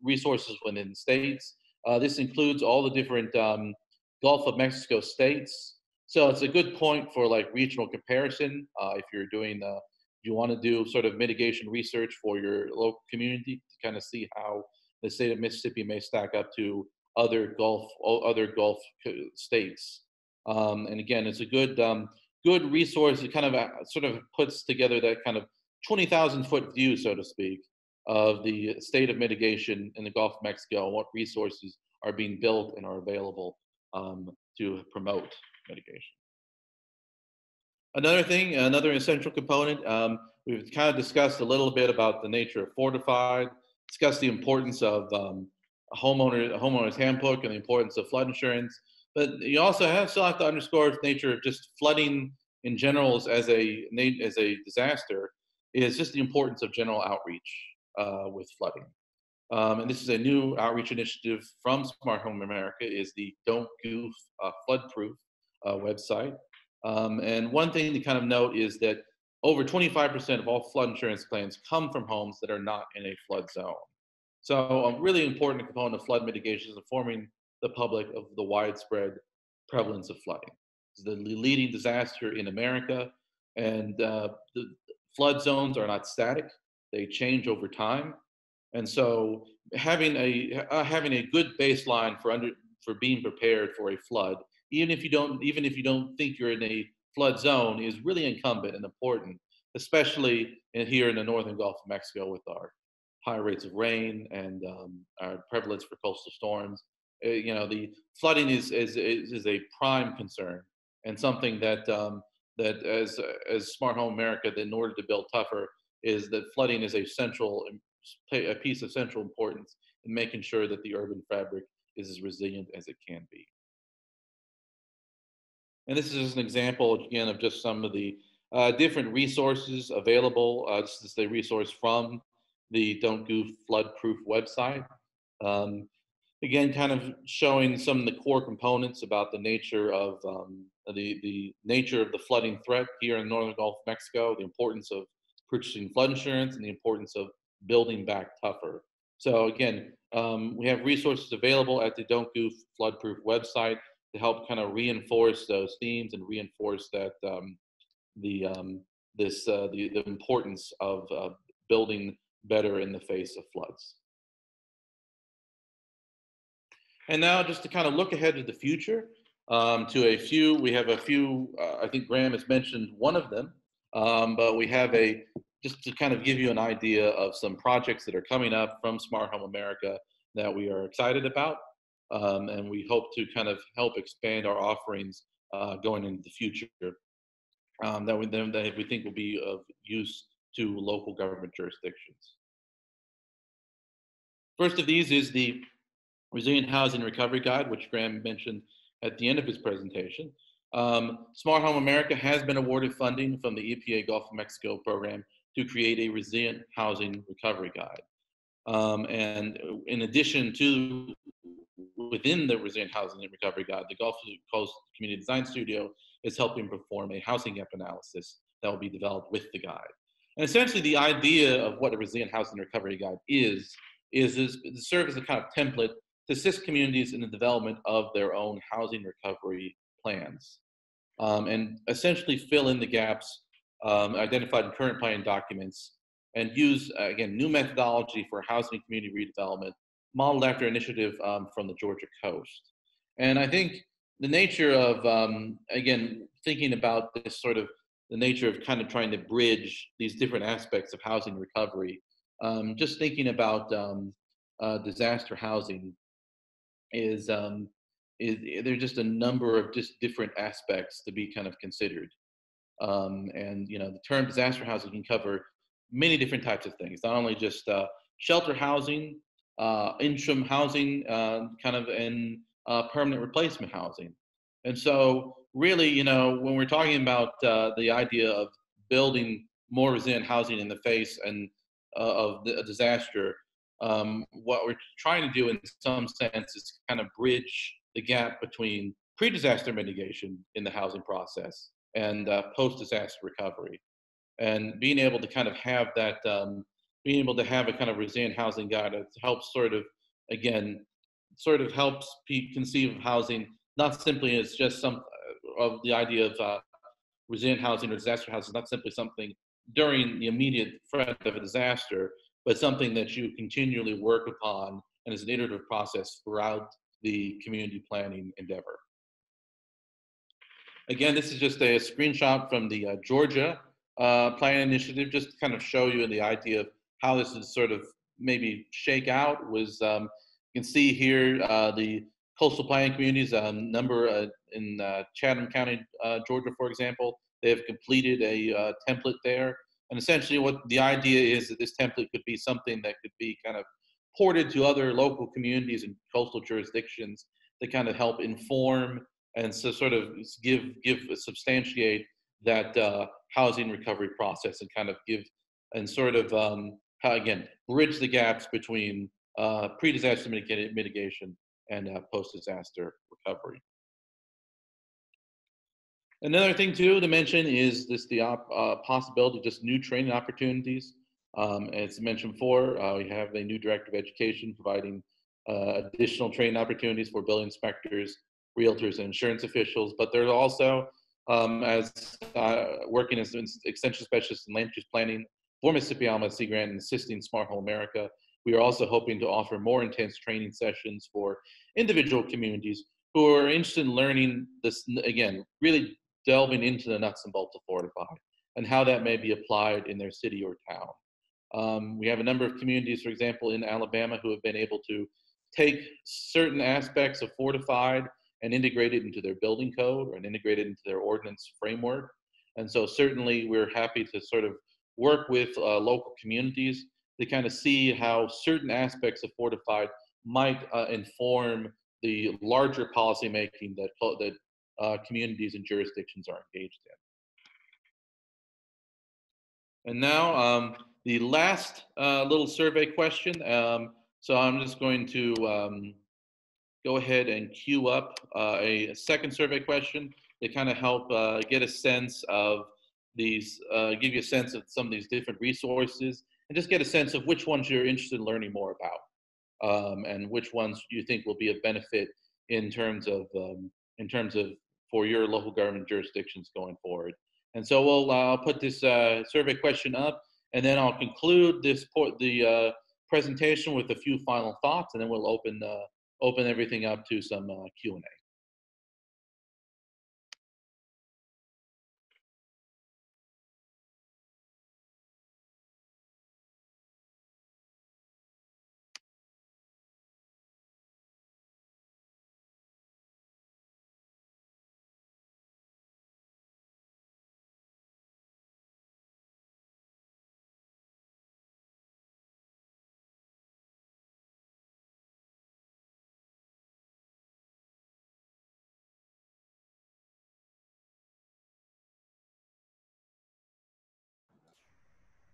Speaker 1: resources within states, this includes all the different Gulf of Mexico states. So it's a good point for like regional comparison. If you're doing, you want to do sort of mitigation research for your local community to kind of see how the state of Mississippi may stack up to other Gulf states. And again, it's a good resource. It kind of sort of puts together that kind of 20,000-foot view, so to speak, of the state of mitigation in the Gulf of Mexico and what resources are being built and are available to promote mitigation. Another essential component, we've kind of discussed a little bit about the nature of fortified, discussed the importance of a homeowner's handbook and the importance of flood insurance. But you also still have to underscore the nature of just flooding in general as a disaster is just the importance of general outreach with flooding. And this is a new outreach initiative from Smart Home America is the Don't Goof Floodproof website. And one thing to kind of note is that over 25% of all flood insurance claims come from homes that are not in a flood zone. So a really important component of flood mitigation is informing the public of the widespread prevalence of flooding. It's the leading disaster in America, and the flood zones are not static. They change over time. And so having a good baseline for being prepared for a flood, even if you don't think you're in a flood zone, is really incumbent and important, especially here in the northern Gulf of Mexico with our high rates of rain and our prevalence for coastal storms. The flooding is a prime concern and something that as Smart Home America, that in order to build tougher, is that flooding is a piece of central importance in making sure that the urban fabric is as resilient as it can be. And this is just an example, again, of just some of the different resources available. This is a resource from the Don't Goof Floodproof website. Again, kind of showing some of the core components about the nature of the nature of the flooding threat here in the northern Gulf of Mexico, the importance of purchasing flood insurance, and the importance of building back tougher. So again, we have resources available at the Don't Goof Floodproof website to help kind of reinforce those themes and reinforce that the importance of building better in the face of floods. And now just to kind of look ahead to the future, we have a few, I think Graham has mentioned one of them, but we have just to kind of give you an idea of some projects that are coming up from Smart Home America that we are excited about. And we hope to kind of help expand our offerings going into the future that we think will be of use to local government jurisdictions. First of these is the Resilient Housing Recovery Guide, which Graham mentioned at the end of his presentation. Smart Home America has been awarded funding from the EPA Gulf of Mexico program to create a Resilient Housing Recovery Guide. And in addition to within the Resilient Housing and Recovery Guide, the Gulf Coast Community Design Studio is helping perform a housing gap analysis that will be developed with the guide. And essentially the idea of what a Resilient Housing Recovery Guide is to serve as a kind of template to assist communities in the development of their own housing recovery plans, and essentially fill in the gaps identified in current planning documents, and use, again, new methodology for housing and community redevelopment, modeled after initiative from the Georgia coast. And I think the nature of, again, thinking about this sort of the nature of kind of trying to bridge these different aspects of housing recovery, just thinking about disaster housing is there's just a number of just different aspects to be kind of considered. And the term disaster housing can cover many different types of things, not only just shelter housing, interim housing, and permanent replacement housing. And so really, when we're talking about the idea of building more resilient housing in the face of a disaster, what we're trying to do in some sense is kind of bridge the gap between pre-disaster mitigation in the housing process and post-disaster recovery. And being able to kind of have that, being able to have a kind of resilient housing guide that helps sort of, again, sort of helps people conceive of housing not simply as just some of the idea of resilient housing or disaster housing, not simply something during the immediate threat of a disaster, but something that you continually work upon and is an iterative process throughout the community planning endeavor. Again, this is just a screenshot from the Georgia plan initiative, just to kind of show you the idea of how this is sort of maybe shake out. Was you can see here the coastal planning communities number in Chatham County, Georgia, for example. They have completed a template there, and essentially what the idea is that this template could be something that could be kind of ported to other local communities and coastal jurisdictions to kind of help inform and so sort of substantiate that housing recovery process and kind of give and sort of again bridge the gaps between pre-disaster mitigation and post-disaster recovery. Another thing too to mention is the possibility of just new training opportunities. As mentioned before, we have a new director of education providing additional training opportunities for building inspectors, realtors, and insurance officials. But there's also, as working as an extension specialist in land use planning for Mississippi Alabama Sea Grant and assisting Smart Home America, we are also hoping to offer more intense training sessions for individual communities who are interested in learning this, again, really delving into the nuts and bolts of Fortify and how that may be applied in their city or town. We have a number of communities, for example, in Alabama who have been able to take certain aspects of Fortified and integrate it into their building code and integrate it into their ordinance framework. And so certainly we're happy to sort of work with local communities to kind of see how certain aspects of Fortified might inform the larger policymaking that communities and jurisdictions are engaged in. And now the last little survey question. So I'm just going to go ahead and queue up a second survey question to kind of help get a sense of these, give you a sense of some of these different resources and just get a sense of which ones you're interested in learning more about and which ones you think will be of benefit in terms of for your local government jurisdictions going forward. And so I'll put this survey question up, and then I'll conclude the presentation with a few final thoughts, and then we'll open everything up to some Q&A.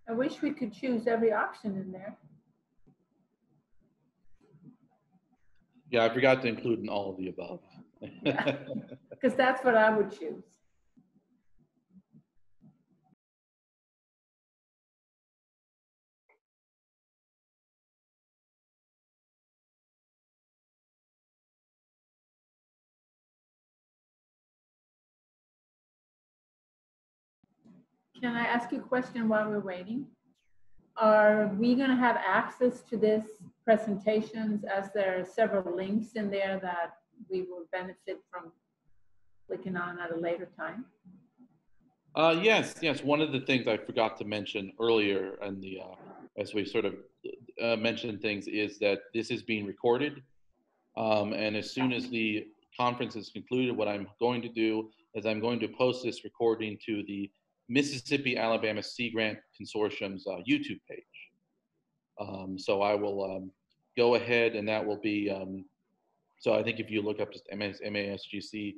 Speaker 6: I wish we could choose every option in there.
Speaker 1: Yeah, I forgot to include in all of the above.
Speaker 6: Because that's what I would choose. Can I ask you a question while we're waiting? Are we going to have access to this presentations, as there are several links in there that we will benefit from clicking on at a later time?
Speaker 1: Yes. One of the things I forgot to mention earlier, and as we sort of mentioned things, is that this is being recorded. And as soon as the conference is concluded, what I'm going to do is I'm going to post this recording to the Mississippi Alabama Sea Grant Consortium's YouTube page. So I will go ahead, and that will be, so I think if you look up just MASGC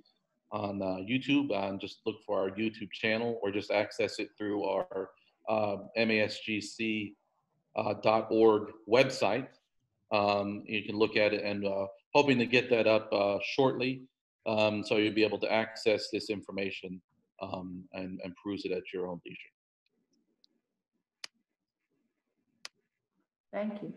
Speaker 1: on YouTube and just look for our YouTube channel, or just access it through our MASGC .org website. You can look at it, and hoping to get that up shortly, so you'll be able to access this information and peruse it at your own leisure.
Speaker 6: Thank you.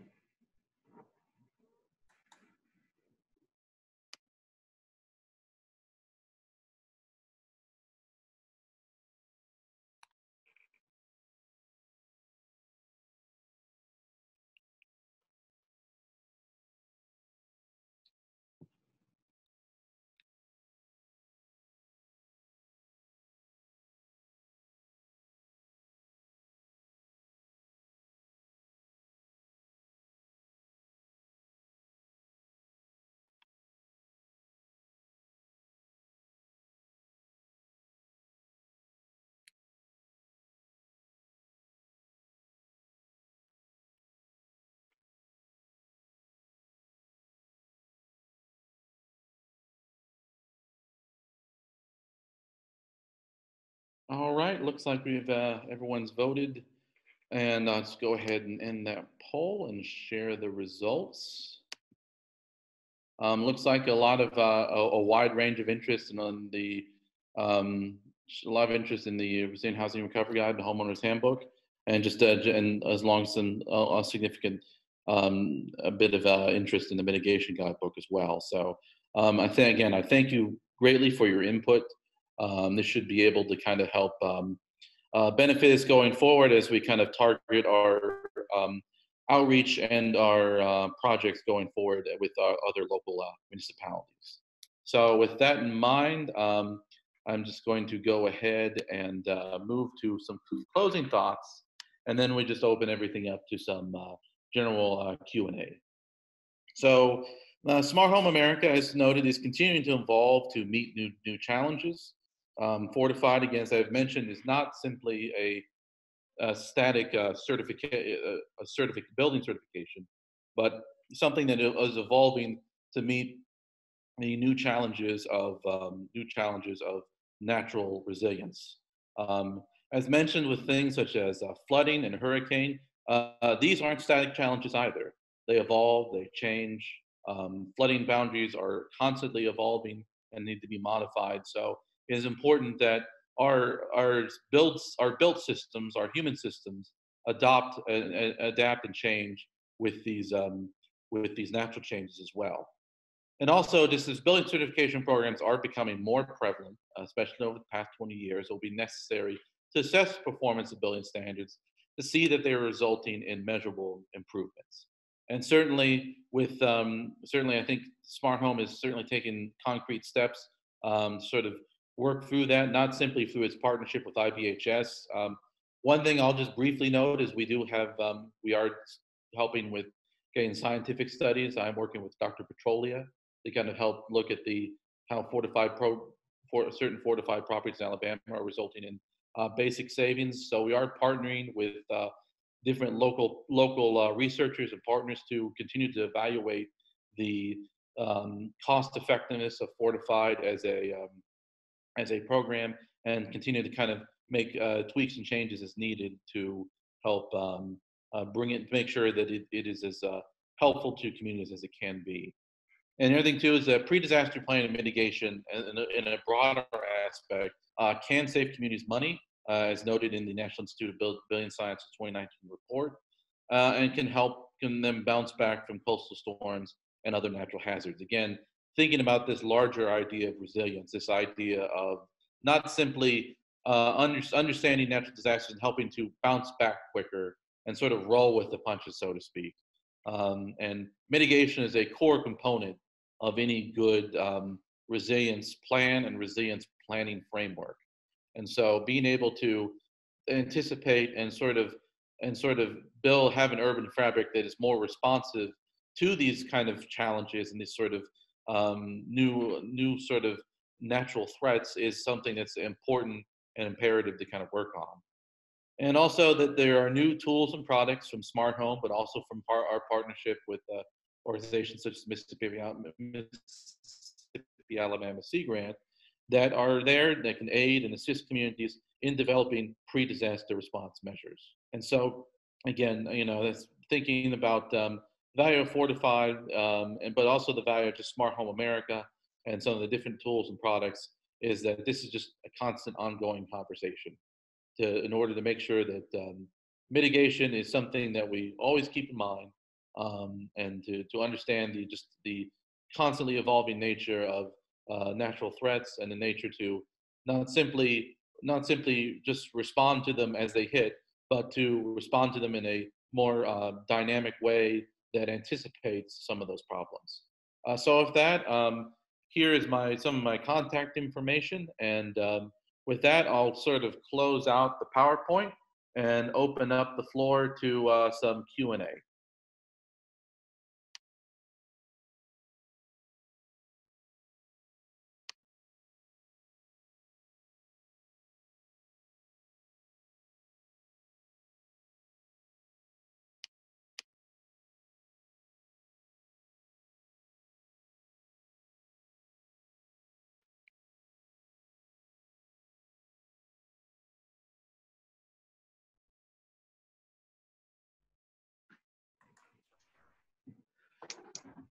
Speaker 1: All right, looks like we've everyone's voted, and let's go ahead and end that poll and share the results. Looks like a lot of a wide range of interest in the a lot of interest in the Resilient Housing Recovery Guide, the Homeowner's Handbook, and just and as long as a significant a bit of interest in the Mitigation Guidebook as well. So I thank you greatly for your input. This should be able to kind of help benefit us going forward as we kind of target our outreach and our projects going forward with our other local municipalities. So with that in mind, I'm just going to go ahead and move to some closing thoughts, and then we just open everything up to some general Q&A. So Smart Home America, as noted, is continuing to evolve to meet new challenges. Fortified, again, as I've mentioned, is not simply a static building certification, but something that is evolving to meet the new challenges of natural resilience. As mentioned, with things such as flooding and hurricane, these aren't static challenges either. They evolve, they change. Flooding boundaries are constantly evolving and need to be modified. So it is important that our built systems, our human systems, adapt and change with these natural changes as well. And also, just as building certification programs are becoming more prevalent, especially over the past 20 years, it will be necessary to assess performance of building standards to see that they are resulting in measurable improvements. And certainly, I think Smart Home is certainly taking concrete steps to sort of work through that, not simply through its partnership with IBHS. One thing I'll just briefly note is we are helping with getting scientific studies. I'm working with Dr. Petrolia to kind of help look at how certain fortified properties in Alabama are resulting in basic savings. So we are partnering with different local researchers and partners to continue to evaluate the cost effectiveness of fortified as a program, and continue to kind of make tweaks and changes as needed to help make sure that it is as helpful to communities as it can be. And the other thing too is that pre-disaster planning and mitigation in a broader aspect can save communities money, as noted in the National Institute of Building Science's 2019 report, and can then bounce back from coastal storms and other natural hazards. Again, thinking about this larger idea of resilience, this idea of not simply understanding natural disasters and helping to bounce back quicker and sort of roll with the punches, so to speak. And mitigation is a core component of any good resilience plan and resilience planning framework. And so being able to anticipate and sort of have an urban fabric that is more responsive to these kind of challenges and these sort of new sort of natural threats is something that's important and imperative to kind of work on. And also that there are new tools and products from Smart Home, but also from our partnership with organizations such as Mississippi Alabama Sea Grant that are there that can aid and assist communities in developing pre-disaster response measures. And so again, that's thinking about value of fortified, but also the value of just Smart Home America and some of the different tools and products, is that this is just a constant ongoing conversation in order to make sure that mitigation is something that we always keep in mind, and to understand the constantly evolving nature of natural threats, and the nature to not simply just respond to them as they hit, but to respond to them in a more dynamic way that anticipates some of those problems. So with that, here is some of my contact information, and with that, I'll sort of close out the PowerPoint and open up the floor to some Q&A.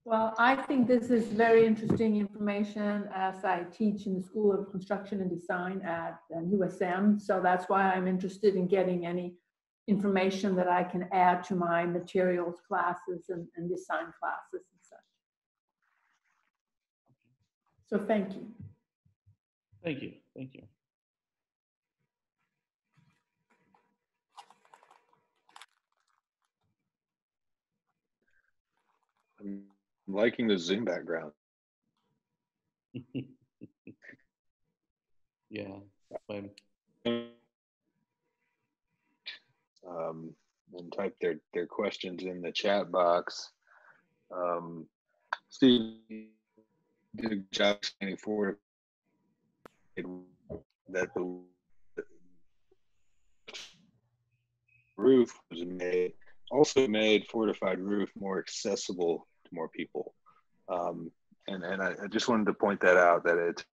Speaker 6: Well, I think this is very interesting information, as I teach in the School of Construction and Design at USM. So that's why I'm interested in getting any information that I can add to my materials classes and design classes and such. So thank you.
Speaker 1: Thank you. Thank you.
Speaker 2: I'm liking the Zoom background.
Speaker 1: Yeah.
Speaker 2: And type their questions in the chat box. Steve did a good job explaining for that the roof was made fortified roof more accessible to more people. And I just wanted to point that out, that it's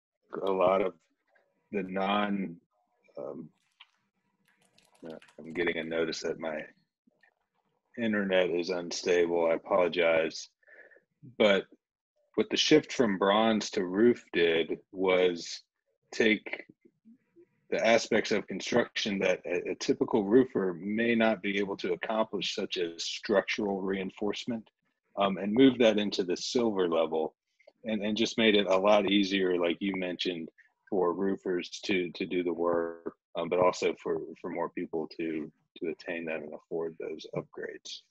Speaker 2: a lot of the I'm getting a notice that my internet is unstable. I apologize. But what the shift from bronze to roof did was take the aspects of construction that a typical roofer may not be able to accomplish, such as structural reinforcement, and move that into the silver level, and just made it a lot easier, like you mentioned, for roofers to do the work, but also for more people to attain that and afford those upgrades.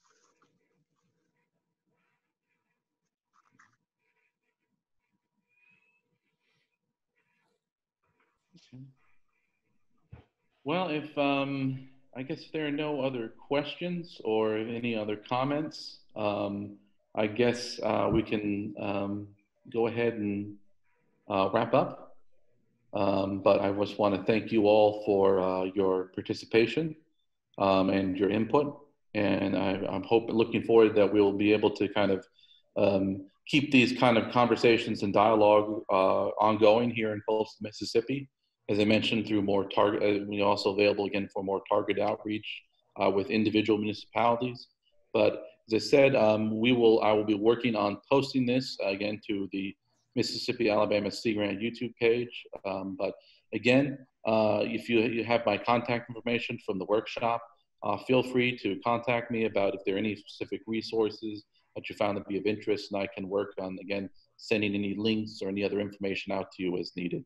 Speaker 1: Okay. Well, if I guess there are no other questions or any other comments, I guess we can go ahead and wrap up. But I just want to thank you all for your participation and your input. And I'm looking forward that we'll be able to kind of keep these kind of conversations and dialogue ongoing here in coastal Mississippi. As I mentioned, through more target, we're also available again for more target outreach with individual municipalities. But as I said, I will be working on posting this again to the Mississippi Alabama Sea Grant YouTube page. But again, if you have my contact information from the workshop, feel free to contact me about if there are any specific resources that you found to be of interest, and I can work on, again, sending any links or any other information out to you as needed.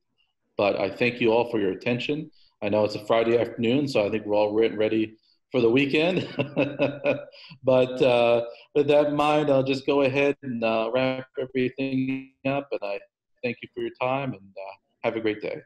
Speaker 1: But I thank you all for your attention. I know it's a Friday afternoon, so I think we're all ready for the weekend. But with that in mind, I'll just go ahead and wrap everything up. And I thank you for your time, and have a great day.